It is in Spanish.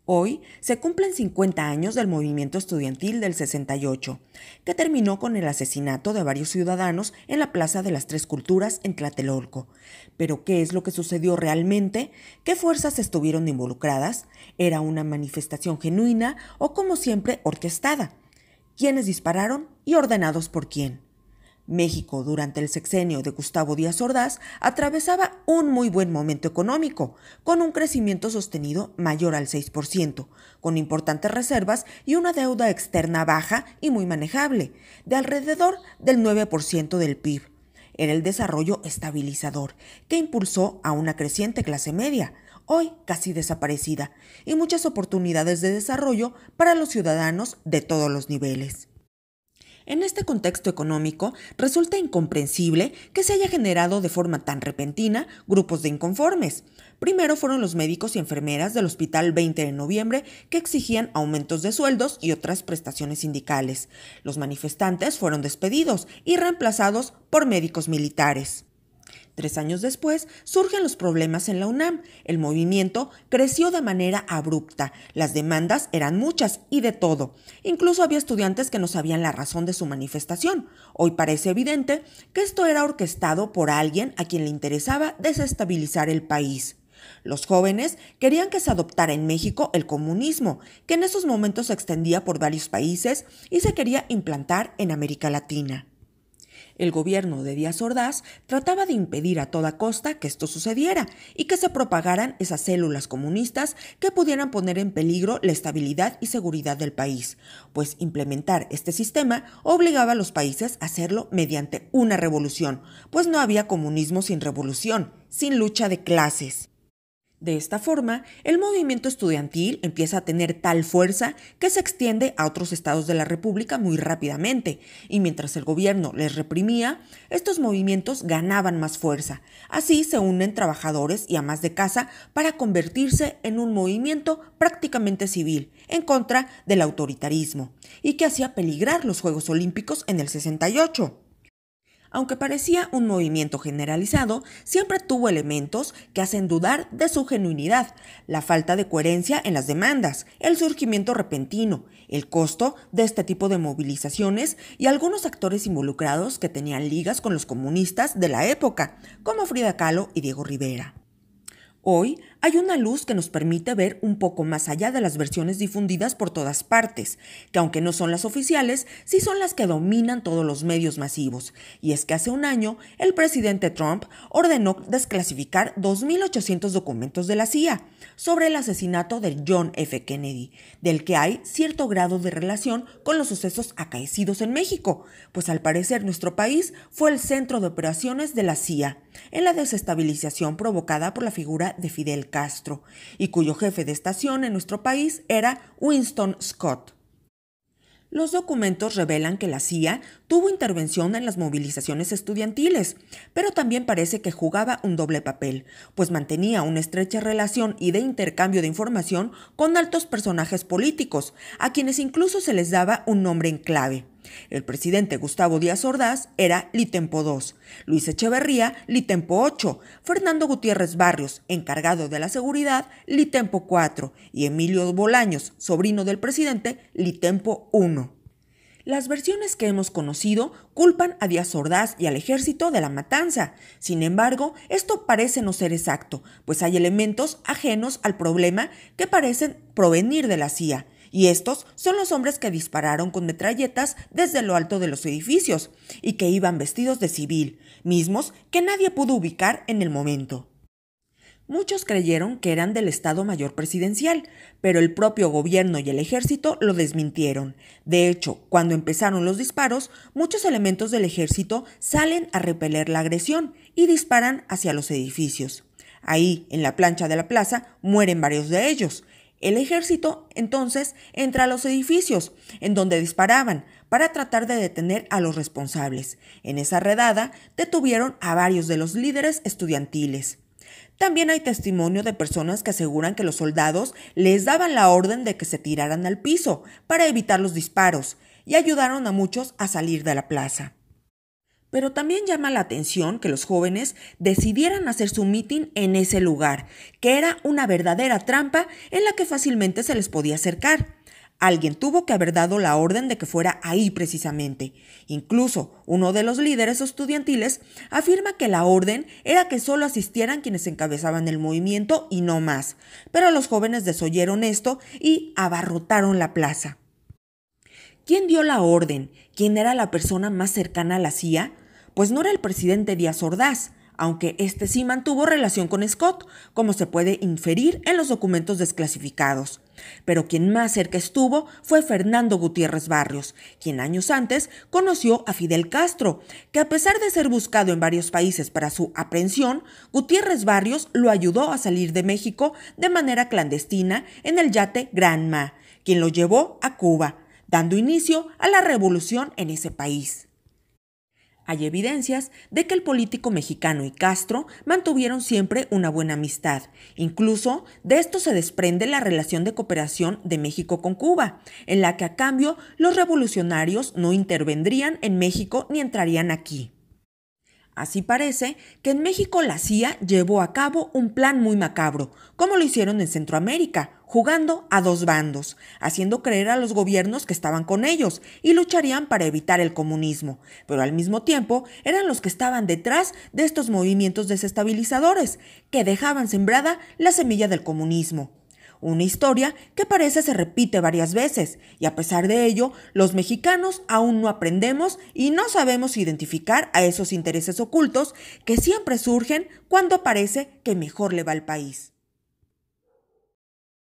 Hoy se cumplen 50 años del movimiento estudiantil del 68, que terminó con el asesinato de varios ciudadanos en la Plaza de las Tres Culturas en Tlatelolco. Pero ¿qué es lo que sucedió realmente? ¿Qué fuerzas estuvieron involucradas? ¿Era una manifestación genuina o, como siempre, orquestada? ¿Quiénes dispararon y ordenados por quién? México, durante el sexenio de Gustavo Díaz Ordaz, atravesaba un muy buen momento económico, con un crecimiento sostenido mayor al 6%, con importantes reservas y una deuda externa baja y muy manejable, de alrededor del 9% del PIB. Era el desarrollo estabilizador, que impulsó a una creciente clase media, hoy casi desaparecida, y muchas oportunidades de desarrollo para los ciudadanos de todos los niveles. En este contexto económico, resulta incomprensible que se haya generado de forma tan repentina grupos de inconformes. Primero fueron los médicos y enfermeras del Hospital 20 de Noviembre que exigían aumentos de sueldos y otras prestaciones sindicales. Los manifestantes fueron despedidos y reemplazados por médicos militares. 3 años después surgen los problemas en la UNAM. El movimiento creció de manera abrupta. Las demandas eran muchas y de todo. Incluso había estudiantes que no sabían la razón de su manifestación. Hoy parece evidente que esto era orquestado por alguien a quien le interesaba desestabilizar el país. Los jóvenes querían que se adoptara en México el comunismo, que en esos momentos se extendía por varios países y se quería implantar en América Latina. El gobierno de Díaz Ordaz trataba de impedir a toda costa que esto sucediera y que se propagaran esas células comunistas que pudieran poner en peligro la estabilidad y seguridad del país, pues implementar este sistema obligaba a los países a hacerlo mediante una revolución, pues no había comunismo sin revolución, sin lucha de clases. De esta forma, el movimiento estudiantil empieza a tener tal fuerza que se extiende a otros estados de la República muy rápidamente, y mientras el gobierno les reprimía, estos movimientos ganaban más fuerza. Así se unen trabajadores y amas de casa para convertirse en un movimiento prácticamente civil, en contra del autoritarismo, y que hacía peligrar los Juegos Olímpicos en el 68. Aunque parecía un movimiento generalizado, siempre tuvo elementos que hacen dudar de su genuinidad: la falta de coherencia en las demandas, el surgimiento repentino, el costo de este tipo de movilizaciones y algunos actores involucrados que tenían ligas con los comunistas de la época, como Frida Kahlo y Diego Rivera. Hoy hay una luz que nos permite ver un poco más allá de las versiones difundidas por todas partes, que aunque no son las oficiales, sí son las que dominan todos los medios masivos. Y es que hace un año el presidente Trump ordenó desclasificar 2.800 documentos de la CIA sobre el asesinato de John F. Kennedy, del que hay cierto grado de relación con los sucesos acaecidos en México, pues al parecer nuestro país fue el centro de operaciones de la CIA en la desestabilización provocada por la figura de Fidel Castro, y cuyo jefe de estación en nuestro país era Winston Scott. Los documentos revelan que la CIA tuvo intervención en las movilizaciones estudiantiles, pero también parece que jugaba un doble papel, pues mantenía una estrecha relación y de intercambio de información con altos personajes políticos, a quienes incluso se les daba un nombre en clave. El presidente Gustavo Díaz Ordaz era Litempo II, Luis Echeverría Litempo VIII, Fernando Gutiérrez Barrios, encargado de la seguridad, Litempo IV, y Emilio Bolaños, sobrino del presidente, Litempo I. Las versiones que hemos conocido culpan a Díaz Ordaz y al ejército de la matanza. Sin embargo, esto parece no ser exacto, pues hay elementos ajenos al problema que parecen provenir de la CIA. Y estos son los hombres que dispararon con metralletas desde lo alto de los edificios y que iban vestidos de civil, mismos que nadie pudo ubicar en el momento. Muchos creyeron que eran del Estado Mayor Presidencial, pero el propio gobierno y el ejército lo desmintieron. De hecho, cuando empezaron los disparos, muchos elementos del ejército salen a repeler la agresión y disparan hacia los edificios. Ahí, en la plancha de la plaza, mueren varios de ellos. El ejército, entonces, entra a los edificios, en donde disparaban, para tratar de detener a los responsables. En esa redada, detuvieron a varios de los líderes estudiantiles. También hay testimonio de personas que aseguran que los soldados les daban la orden de que se tiraran al piso para evitar los disparos y ayudaron a muchos a salir de la plaza. Pero también llama la atención que los jóvenes decidieran hacer su mitin en ese lugar, que era una verdadera trampa en la que fácilmente se les podía acercar. Alguien tuvo que haber dado la orden de que fuera ahí precisamente. Incluso uno de los líderes estudiantiles afirma que la orden era que solo asistieran quienes encabezaban el movimiento y no más. Pero los jóvenes desoyeron esto y abarrotaron la plaza. ¿Quién dio la orden? ¿Quién era la persona más cercana a la CIA? Pues no era el presidente Díaz Ordaz, aunque este sí mantuvo relación con Scott, como se puede inferir en los documentos desclasificados. Pero quien más cerca estuvo fue Fernando Gutiérrez Barrios, quien años antes conoció a Fidel Castro, que a pesar de ser buscado en varios países para su aprehensión, Gutiérrez Barrios lo ayudó a salir de México de manera clandestina en el yate Granma, quien lo llevó a Cuba, dando inicio a la revolución en ese país. Hay evidencias de que el político mexicano y Castro mantuvieron siempre una buena amistad. Incluso de esto se desprende la relación de cooperación de México con Cuba, en la que a cambio los revolucionarios no intervendrían en México ni entrarían aquí. Así parece que en México la CIA llevó a cabo un plan muy macabro, como lo hicieron en Centroamérica, jugando a dos bandos, haciendo creer a los gobiernos que estaban con ellos y lucharían para evitar el comunismo, pero al mismo tiempo eran los que estaban detrás de estos movimientos desestabilizadores, que dejaban sembrada la semilla del comunismo. Una historia que parece se repite varias veces, y a pesar de ello, los mexicanos aún no aprendemos y no sabemos identificar a esos intereses ocultos que siempre surgen cuando parece que mejor le va al país.